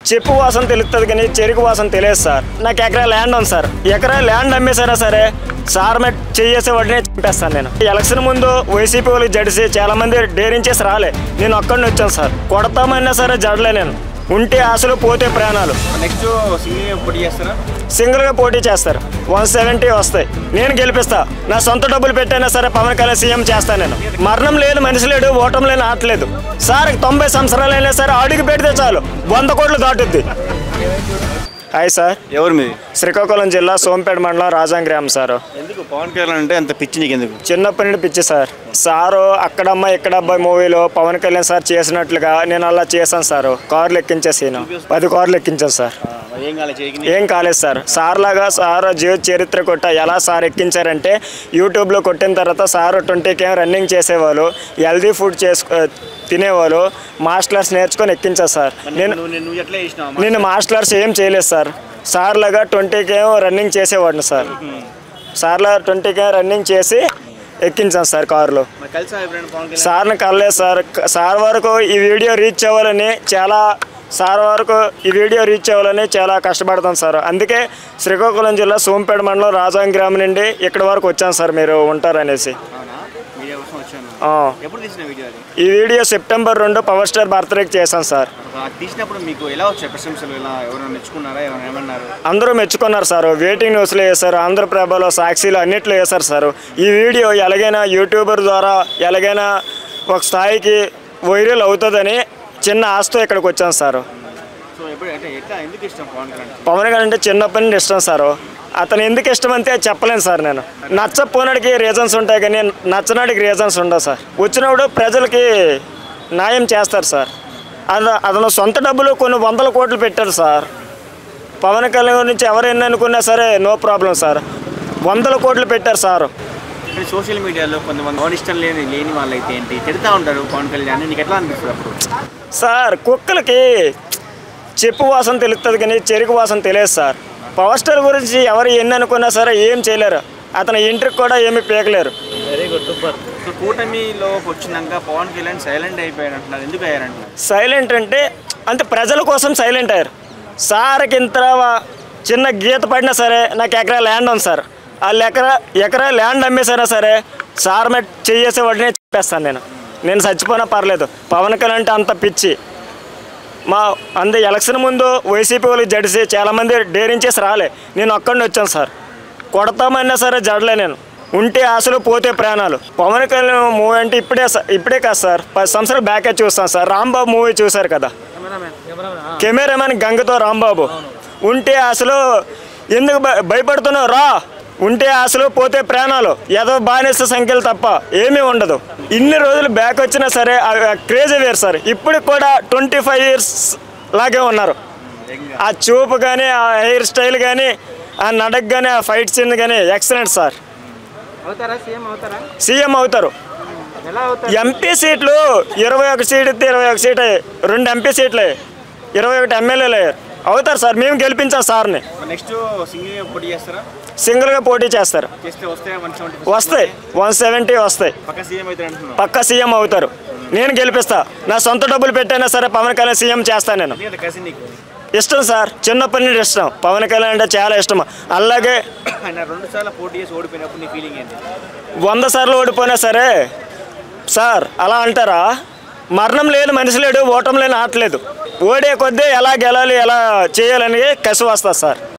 చెప్పు వాసన తెలుస్తుంది కానీ చెరుకు వాసన తెలియదు సార్. నాకు ఎకరా ల్యాండ్ ఉంది సార్. ఎకరా ల్యాండ్ అమ్మేసైనా సరే సార్ మీద చేసే వాడినే చంపేస్తాను నేను. ఎలక్షన్ ముందు వైసీపీ వాళ్ళకి జడిసి చాలా మంది డేరింగ్ చేసి రాలే, నేను ఒక్కడిని వచ్చాను సార్. కొడతామన్నా సరే జడలే నేను. ఉంటే ఆశలు పోతే ప్రాణాలు. నెక్స్ట్ సింగిల్గా పోటీ చేస్తారు. 170 వస్తాయి. నేను గెలిపిస్తా. నా సొంత డబ్బులు పెట్టైనా సరే పవన్ కళ్యాణ్ సీఎం చేస్తాను నేను. మరణం లేదు, మనిషి లేడు, ఓటం లేని ఆటలేదు సార్. 90 సంవత్సరాలైనా సరే అడుగు పెడితే చాలు 100 కోట్లు దాటుద్ది. Hi sir. ఎవరు మీది? శ్రీకాకుళం జిల్లా సోంపేట మండలం రాజాం గ్రామం సార్. ఎందుకు పవన్ కళ్యాణ్ అంటే అంత పిచ్చి నీకు? ఎందుకు? చిన్నప్పటి నుండి పిచ్చి సార్. సారు అక్కడమ్మ ఇక్కడ అబ్బాయి మూవీలో పవన్ కళ్యాణ్ సార్ చేసినట్లుగా నేను అలా చేశాను సార్. కార్లు ఎక్కించేసాను, 10 కార్లు ఎక్కించాను సార్. ఏం కాలేదు సార్. సార్ లాగా సార్ జీవిత చరిత్ర కొట్ట ఎలా సార్ ఎక్కించారంటే యూట్యూబ్లో కొట్టిన తర్వాత సార్ 20K రన్నింగ్ చేసేవాళ్ళు, హెల్దీ ఫుడ్ తినేవాళ్ళు, మార్షల్ ఆర్ట్స్ నేర్చుకొని ఎక్కించారు సార్. నేను మార్షల్ ఆర్ట్స్ ఏం చేయలేదు సార్. సార్ లాగా 20K రన్నింగ్ చేసేవాడిని సార్. సార్లా 20K రన్నింగ్ చేసి ఎక్కించాను సార్ కారులో. సార్ని కలలేదు సార్. సార్ వరకు ఈ వీడియో రీచ్ అవ్వాలని చాలా కష్టపడతాను సార్. అందుకే శ్రీకాకుళం జిల్లా సోంపేట మండలం రాజాం గ్రామం నుండి ఇక్కడి వరకు వచ్చాను సార్, మీరు ఉంటారనేసి. ఈ వీడియో సెప్టెంబర్ 2 పవర్ స్టార్ బర్త్డేకి చేశాను సార్. అందరూ మెచ్చుకున్నారు సార్. వెయిటింగ్ న్యూస్లో వేశారు, ఆంధ్రప్రభలో, సాక్షిలో అన్నిట్లో వేశారు సార్. ఈ వీడియో ఎలాగైనా యూట్యూబర్ ద్వారా ఎలాగైనా ఒక స్థాయికి వైరల్ అవుతుందని చిన్న ఆశతో ఇక్కడికి వచ్చాను సార్. పవన్ కళ్యాణ్ అంటే చిన్నప్పటి నుండి ఇష్టం సార్. అతను ఎందుకు ఇష్టం అంతే చెప్పలేను సార్. నేను నచ్చపోనడికి రీజన్స్ ఉంటాయి కానీ నచ్చనాడికి రీజన్స్ ఉండవు సార్. వచ్చినప్పుడు ప్రజలకి న్యాయం చేస్తారు సార్. అతను సొంత డబ్బులు కొన్ని 100 కోట్లు పెట్టారు సార్. పవన్ కళ్యాణ్ గురించి ఎవరు ఎన్ని అనుకున్నా సరే నో ప్రాబ్లం సార్. 100 కోట్లు పెట్టారు సార్. సోషల్ మీడియాలో కొంతమంది ఇష్టం లేని వాళ్ళైతే ఏంటి తిడతా ఉంటారు పవన్ కళ్యాణ్. నీకు ఎట్లా అనిపిస్తుంది అప్పుడు? సార్ కుక్కలకి చెప్పు వాసన తెలుస్తుంది కానీ చెరుకు వాసన తెలియదు సార్. పవర్ స్టార్ గురించి ఎవరు ఎన్ని అనుకున్నా సరే ఏం చేయలేరు. అతని ఇంటికి కూడా ఏమి పీకలేరు. Very good, super. కూటమిలో వచ్చినాక పవన్ కళ్యాణ్ సైలెంట్ అయిపోయారు అంటున్నారు. ఎందుకు అయ్యారంటున్నారు? సైలెంట్ అంటే ప్రజల కోసం సైలెంట్ అయ్యారు. సార్కి ఇంత చిన్న గీత పడినా సరే నాకు ఎకరా ల్యాండ్ ఉంది సార్. వాళ్ళు ఎకరా ల్యాండ్ అమ్మేసైనా సరే సార్ మీద చేసే వాడినే చెప్పేస్తాను నేను చచ్చిపోయినా పర్లేదు. పవన్ కళ్యాణ్ అంటే అంత పిచ్చి. ఎలక్షన్ ముందు వైసీపీ వాళ్ళకి జడిసి చాలామంది డేరింగ్ చేసి రాలే, నేను ఒక్కడిని వచ్చాను సార్. కొడతామన్నా సరే జడలే నేను. ఉంటే ఆశలు పోతే ప్రాణాలు. పవన్ కళ్యాణ్ మూవీ అంటే ఇప్పుడే కాదు సార్, 10 సంవత్సరాలు బ్యాకే చూస్తాను సార్. రాంబాబు మూవీ చూశారు కదా, కెమెరామెన్ గంగతో రాంబాబు. ఉంటే ఆశలు ఎందుకు భయపడుతున్నావు రా, ఉంటే ఆశలు పోతే ప్రాణాలు, ఏదో బానిస సంఖ్యలు తప్ప ఏమీ ఉండదు. ఇన్ని రోజులు బ్యాక్ వచ్చినా సరే క్రేజీ వేరు సార్. ఇప్పుడు కూడా 25 years లాగే ఉన్నారు. ఆ చూపు కానీ, ఆ హెయిర్ స్టైల్ కానీ, ఆ నడక్ కానీ, ఆ ఫైట్ సీన్ కానీ ఎక్సలెంట్ సార్. సీఎం అవుతారు. ఎంపీ సీట్లు 21 సీట్ ఇస్తే 21 సీట్ అయ్యాయి. 2 ఎంపీ సీట్లు 21 ఎమ్మెల్యేలు అయ్యారు. అవుతారు సార్. మేము గెలిపించాం సార్ని. సింగిల్గా పోటీ చేస్తారు. వస్తాయి 170 వస్తాయి. పక్క సీఎం అవుతారు. నేను గెలిపిస్తా. నా సొంత డబ్బులు పెట్టైనా సరే పవన్ కళ్యాణ్ సీఎం చేస్తాను నేను. ఇష్టం సార్. చిన్నప్పటి నుండి ఇష్టం. పవన్ కళ్యాణ్ అంటే చాలా ఇష్టం. అలాగే 100 సార్లు ఓడిపోయినా సరే సార్ అలా అంటారా? మరణం లేదు, మనిషి లేడు, ఓటం లేని ఆటలేదు. ఓడే కొద్దీ ఎలా గెలాలి, ఎలా చేయాలని కసి వస్తుంది సార్.